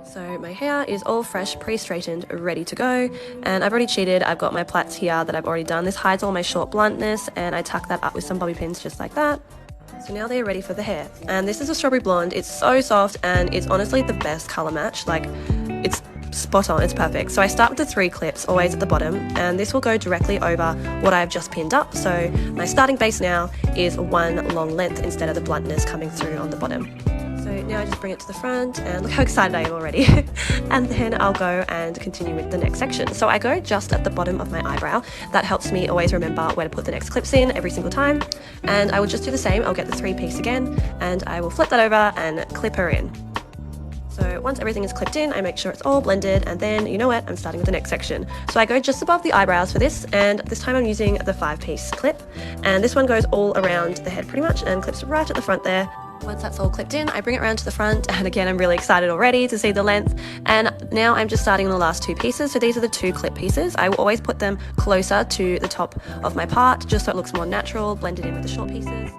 So my hair is all fresh, pre-straightened, ready to go, and I've already cheated. I've got my plaits here that I've already done. This hides all my short bluntness, and I tuck that up with some bobby pins just like that. So now they're ready for the hair, and this is a strawberry blonde. It's so soft, and it's honestly the best color match. Like, it's spot on, it's perfect. So I start with the 3 clips, always at the bottom, and this will go directly over what I've just pinned up. So my starting base now is 1 long length instead of the bluntness coming through on the bottom. So now I just bring it to the front, and look how excited I am already. And then I'll go and continue with the next section. So I go just at the bottom of my eyebrow. That helps me always remember where to put the next clips in every single time. And I will just do the same. I'll get the 3-piece again, and I will flip that over and clip her in. So once everything is clipped in, I make sure it's all blended, and then, you know what, I'm starting with the next section. So I go just above the eyebrows for this, and this time I'm using the 5-piece clip. And this one goes all around the head pretty much and clips right at the front there. Once that's all clipped in, I bring it around to the front, and again, I'm really excited already to see the length. And now I'm just starting on the last 2 pieces. So these are the 2 clip pieces. I will always put them closer to the top of my part, just so it looks more natural, blended in with the short pieces.